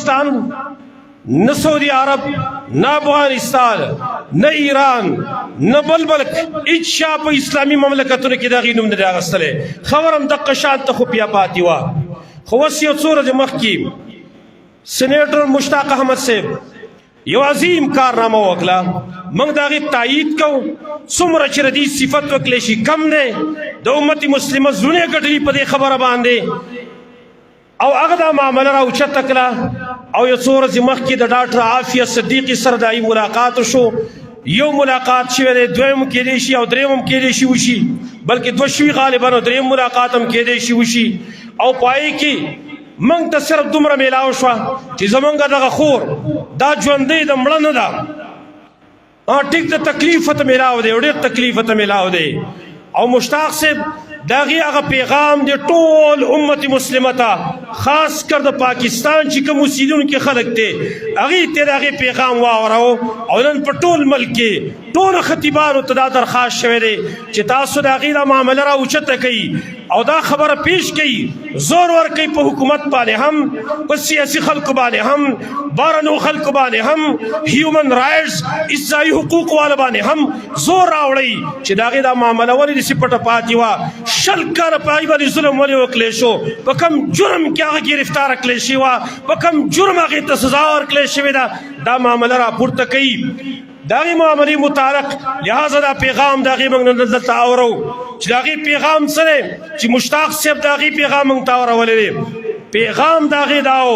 پاکستان نہ سعودی عرب نہ افغانستان نہ ایران نہ بل ملک هیڅ شا په اسلامي مملکتونو کې دغې نوم نه دی اخیستلی خبر هم دقه شانته خو بیا پاتې وه خو اوس یو څو ورځې مخکې سینیټر مشتاق احمد صاحب یو عظیم کارنامه وکړه موږ د هغې تایید کوو څومره چې د دې صفت وکړلی شي کم دی د امت مسلمه زړونه یې ګټلي په دې خبره باندې او هغه دا معامله راوچته کړه او یو څو ورځې مخکې د ډاکټر عافیه صدیقي سره د هغې ملاقات شو یو ملاقات شوی دی دویم کیدی شي او دریم هم کیدی شي وشي بلکې دوه شوي غالبا او دریم ملاقات هم کیدی شي وشي او په هغې کې موږ ته صرف دومره میلاو شوه چې زمونږ دغه خور دا ژوندۍ د مړه نه ده ټیک د تکلیف ته میلاو دی او ډېر تکلیف ته میلاو دی او مشتاق صاحب د هغې هغه پیغام د ټول امت مسلمه ته خاص کر د پاکستان چې کوم اوسېدونکي خلک دی هغې ته د هغې پیغام واوراو او نن په ټول ملک کې ټولو خطیبانو ته دا درخواست شوی دی چې تاسو د هغې دا معامله راوچته کوي او دا خبره پیش کوي زور ورکوي په حکومت باندې هم په سیاسي خلکو باندې هم بارنو خلکو باندې هم هیومن رایټس انساني حقوق والا باندې هم زور راوړئ چې د هغې دا معامله ولې داسې پټه پاتې وه شل کاله په هغې باندې ظلم ولې وکړلی شو په کوم جرم کې هغه ګرفتاره کړلی شوې وه په کوم جرم هغې ته سزا ورکړلی شوې ده دا معامله راپورته کوي د هغې معاملې متعلق لہذا دا پیغام د هغې موږ نن دلته اورو چې د هغې پیغام څه دی چې مشتاق صاحب د هغې پیغام موږ ته اورولی دی پیغام د هغې دا و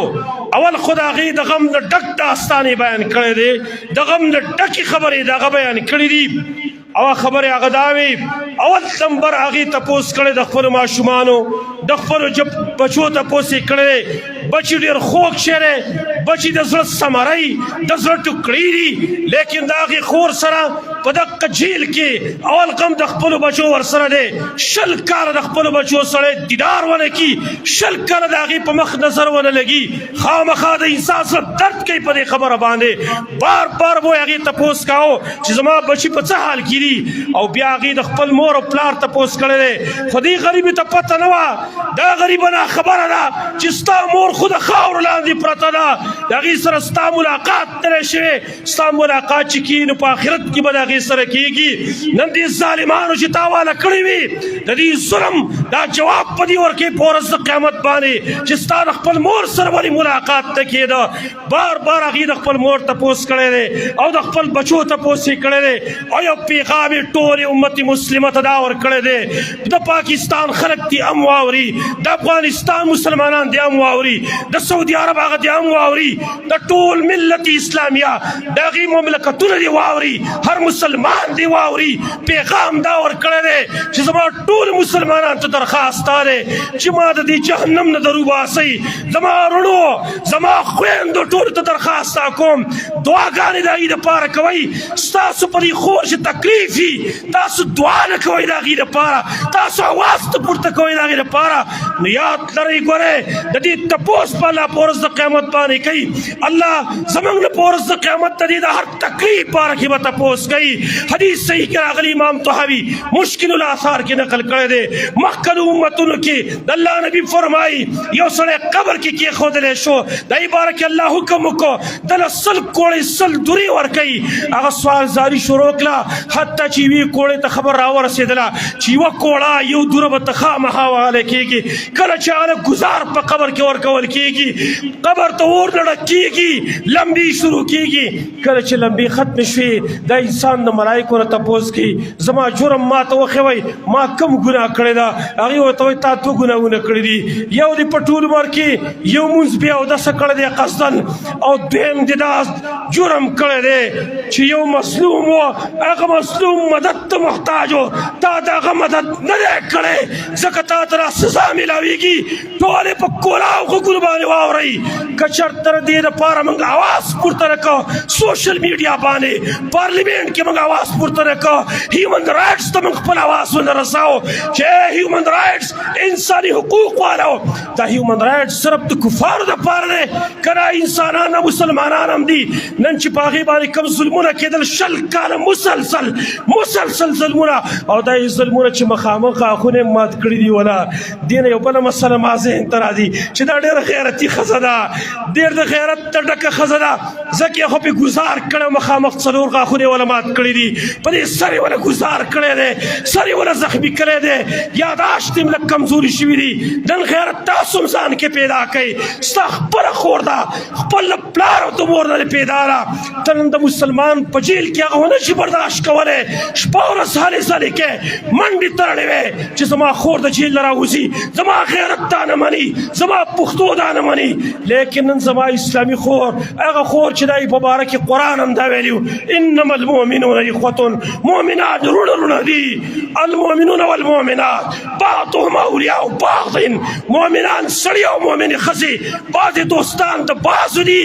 اول خو د هغې د غم د ډک داستان یې بیان کړی دی د غم د ډکې خبرې د هغه بیان کړي دي او خبرې هغه دا وي اول نمبر هغې تپوس کړی د خپلو ماشومانو د خپلو بچو تپوس یې کړی بچي ډېر خوږ شی دی بچي د زړه ثمری د زړه ټوکړې دي لیکن د هغې خور سره په دقه جیل کې اول غم د خپلو بچو ورسره دی شل کاله د خپلو بچو سره دیدار ونه کي شل کاله د هغې په مخ نظر ونه لګي خامخا د انسان سره درد کوي په دې خبره باندې بار بار به یې هغې تپوس کاوه چې زما بچي په څه حال کې دي او بیا هغې د خپل مور او پلار تپوس کړی دی خو دې غریبې ته پته نه وه دا غریبه ناخبره ده چې ستا مور خو د خاورو لاندې پرته ده د هغې سره ستا ملاقات نه دی شوی ستا ملاقات چې کېږي نو په آخرت کې به د هغې سره کېږي نن دې ظالمانو چې تا واله کړی وي د دې ظلم دا جواب په دې ورکوي په ورځ د قیامت باندې چې ستا د خپل مور سره ولې ملاقات نه کېده بار بار هغې د خپل مور تپوس کړی دی او د خپل بچو تپوس یې کړی دی او یو پیغام یې ټولې امت مسلمه ته دا ورکړی دی د پاکستان خلک دې هم واوري د افغانستان مسلمانان دې هم واوري د سعودي عرب هغه دې هم واوري د ټول ملت اسلامیه د هغې مملکتونه دې واوري هر مسلمان دې واوري پیغام دا ورکړی دی چې زما ټول مسلمانانو ته درخواست دا دی چې ما د دې جهنم نه در وباسئ زما وروڼو زما خویندو ټولو ته درخواست دا کوم دعاګانې د هغې دپاره کوئ ستاسو په دې خور چې تکلیف وي تاسو دعا نه کوئ د هغې دپاره تاسو اواز ته پورته کوئ د هغې دپاره نو یاد لرئ ګورئ د دې تپوس په الله په ورځ د قیامت باندې کوي الله زموږ نه په ورځ د قیامت د دې د هر تکلیف باره کې به تپوس کوي حدیث صحیح کې راغلی امام طحاوي مشکل الاثار کې نقل کړی دی مخکې امتونو کې د الله نبي فرمایي یو سړی قبر کې کېښودلی شو دې باره کې الله حکم وکړو دله سل کوړۍ سل دورې ورکوي هغه سوال زاري شروع کړه حتی چې یوې کوړۍ ته خبر راورسېدله چې یوه کوړه یو دوره به ته خامخا وهلی کېږي کله چې هغه ګزار په قبر کې ورکول کېږي قبر ته اور لړک کېږي لمبې شروع کېږي کله چې لمبې ختمې شوې دا انسان د ملایکو نه تپوس کوي زما جرم ما ته وښوئ ما کوم ګناه کړې ده هغې ورته وایي تا دوه ګناهونه کړي دي یو دې په ټول عمر کې یو مونځ بې اودسه کړی دی قصدن او دویم دې دا جرم کړی دی چې یو مظلوم و هغه مظلوم مدد ته محتاج و تا د هغه مدد نه دی کړی ځکه تا ته را سزا میلاویږي ټولې په کولاو غوږونو باندې واورئ که چېرته د دې دپاره موږ اواز پورته نه کړو سوشل میډیا باندې پارلیمنټ کې موږ اواز پورته نه کړو هیومن رایټس ته موږ خپل اواز ونه رساو چې هیومن رایټس انساني حقوق والو دا هیومن رایټس صرف د کفارو دپاره دی کنا انسانان مسلمانان هم دي نن چې په هغې باندې کوم ظلمونه کېدل 20 کاله مسلسل ظلمونه او دا ظلمونه چې مخامخ اخونه مات کړي دي ولا دین یو بل مسله ما ذهن ته راځي چې دا ډېره غیرتي ښځه ده ډېر د غیرت ته ډکه ښځه ده ځکه یې خو پې ګزار کړی مخامخ 4 غاښونه ولا مات کړي دي په دې سر یې ولا ګزار کړی دی سر یې ولا زخمي کړی دی یاداشت یې لږ کمزوري شوي دي نن غیرت تاسو هم ځان کې پیدا کوئ ستا خپله خور ده خپل پلار او د مور نه پیدا ده ته نن د مسلمان په جیل کې هغه ونه شي برداشت کولی شپه ورځ هلې ځلې کې منډې تړلې وې چې زما خور د جیل نه راوځي زما غیرت دا نه مني زما پښتو دا نه مني لیکن نن زما اسلامي خور هغه خور چې دا یې په باره کې قرآن هم دا ویلي انما المؤمنون اخوة مؤمنات رونه دي المؤمنون والمؤمنات بعضهم اولیاء بعض مؤمنان سړي او مؤمنې ښځې بعضې دوستان د بعضو دي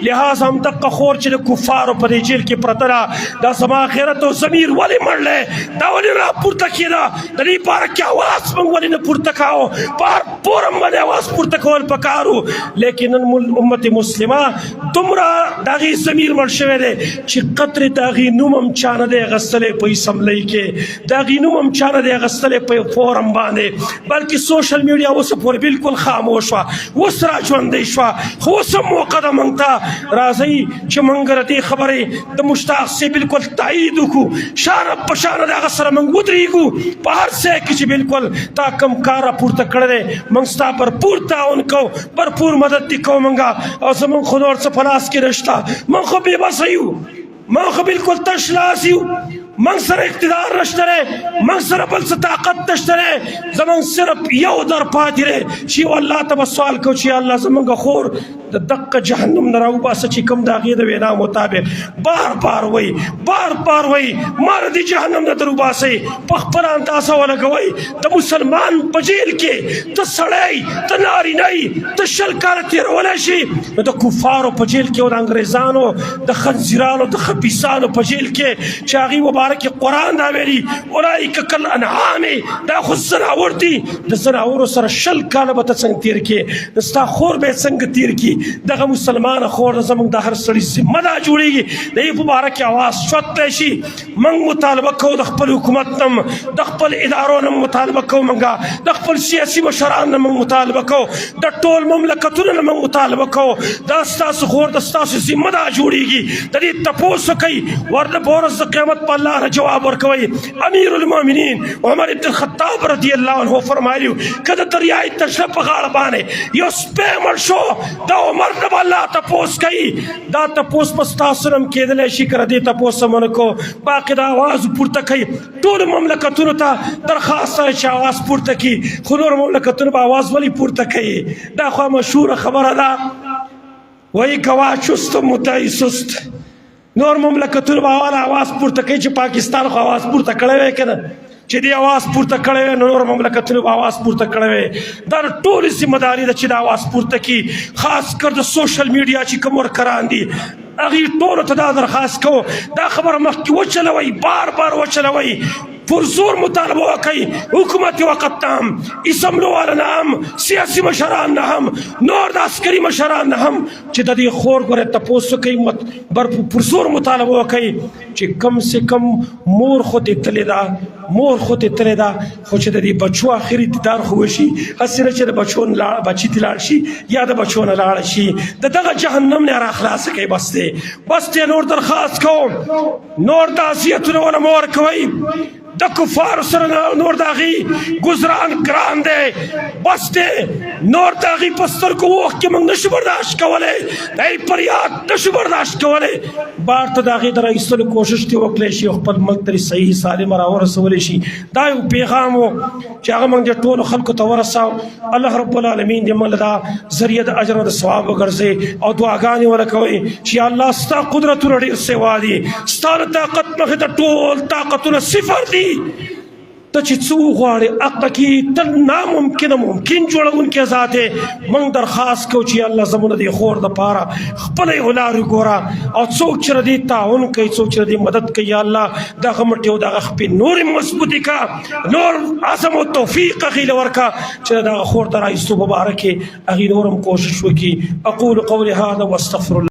لہذا هم دقه خور چې د کفارو په دې جیل کې پرته ده دا زما غیرت او ضمیر ولې مړلی دا ولې راپورته کېده د دې باره کې اواز موږ ولې نه پورته کاوه په هر پورم باندې اواز پورته کول پکار و لیکن نن امت مسلمه دومره د هغې ضمیر مړ شوی دی چې قطرې د هغې نوم هم چا نه دی اخیستلی په اسمبلۍ کې د هغې نوم هم چا نه دی اخیستلی په فورم باندې بلکې سوشل میډیا اوس پورې بالکل خاموش وه اوس را ژوندۍ شوه خو اوس هم موقع ده موږ ته راځئ چې موږ د دې خبرې د مشتاق صاحب بالکل تایید وکړو شانه په شانه د هغه سره موږ ودرېږو په هر ځای کې چې بالکل تا کوم کار راپورته کړی دی موږ ستا بھرپور تعاون کوو بھرپور مدد دې کوو موږ او زموږ خو نور څه په لاس کې نشته موږ خو بې بسه یو موږ خو بالکل تش لاس یو موږ سره اقتدار نشته دی موږ سره بل څه طاقت نشته دی زموږ صرف یو در پاتې دی چې یو الله ته به سوال کوو چې الله زموږ خور د دقه جهنم نه راوباسه چې کوم د هغې د وینا مطابق بار بار وایي ما د دې جهنم نه در وباسئ په خپله اندازه ولګوئ د مسلمان په جیل کې ته سړی ته نارینه ته 20 کاله تېرولی شي نو د کفارو په جیل کې او د انګریزانو د خنزیرانو د خبیثانو په جیل کې چې هغې مبارک قرآن دا ویلي اولئک کالانعام دا خو زناور دي د زناورو سره 20 کاله به ته څنګه تېر کړې د ستا خور به یې څنګه تېر کړي دغه مسلمان خور زموږ د هر سړي ذمه دا جوړېږي د یې په باره کې اواز چوتلی شي موږ مطالبه کوو د خپل حکومت نه د خپل ادارو نه مطالبه کوو موږ د خپل سیاسي مشران نه موږ مطالبه کوو د ټول مملکتونو نه موږ مطالبه کوو دا ستاسو خور د ستاسو ذمه دا جوړېږي د دې تپوس کوي ورته په ورځ د قیامت په الله نه جواب ورکوي امیر المؤمنین عمر بن الخطاب رضی الله عنه فرمایلي که د دریای تشنه په غاړه باندې یو سپی مړ شو دا عمر نه به الله تپوس کوي دا تپوس په ستاسو هم کېدلی شي که دې تپوس هم ونه کوو باقي دا آواز پورته کوي ټولو مملکتونو ته درخواست سره چې آواز پورته کړي خو نور مملکتونو به آواز ولې پورته کوي دا خو مشهوره خبره ده وایي کوا چست متعی سست نور مملکتونو به آواز پورته کوي چې پاکستان خو آواز پورته کړی وی که نه چې دې آواز پورته کړی وی نو نور مملکتونو به آواز پورته کړی وی دا ټولې ذمهداري ده چې دا آواز پورته کړي خاص کر د سوشل میډیا چې کوم ورکران دي هغې ټولو ته دا درخواست کوو دا خبره مخکې وچلوئ بار وچلوئ پر زور مطالبه وکړئ حکومت وقت ته هم اسمبلو والا نه هم سیاسي مشران نه هم نور د عسکري مشران نه هم چې د دې خور ګورې تپوس وکړئ پر زور مطالبه وکړئ چې کم سے کم مور خو دې تلې ده خو چې د دې بچو آخري دیدار خو وشي هسې نه چې د بچي دې لاړ شي یا د بچو نه لاړه شي د دغه جهنم نه راخلاصه کوي بس دی نور درخواست کوم نور د اذیتونو ونه مه ورکوئ د کفارو سره نور د هغې ګزران ګران دی بس دی نور د هغې په سترګو اوښ کې موږ نشو برداشت کولی د هغې فریاد نشو برداشت کولی بار ته د هغې د راایستلو کوشش دې وکړی شي او خپل ملک ته صحیح سالمه راورسولی شي دا یو پیغام و چې هغه موږ د ټولو خلکو ته ورساو الله رب العالمین دې موږ له دا ذریعه د اجر او د ثواب وګرځوي او دعاګانې ورله کوئ چې الله ستا قدرتونه ډېر سوا دي ستا د طاقت مخې ته ټول طاقتونه صفر دي ته چې څه وغواړې هغه کې ته ناممکنه ممکن جوړونکی ذات یې. موږ درخواست کوو چې الله زموږ د خور دپاره خپله یې لارې ګوره او څوک چې د دې تعاون کوي څوک چې د دې مدد کوي یا الله دغه مټې او دغه خپې نورې مضبوطې کړه نور عزم او توفیق هغې له ورکړه چې دغه خور د رایستو په باره کې هغې نور هم کوشش وکړي. اقول قولي هذا واستغفر الله.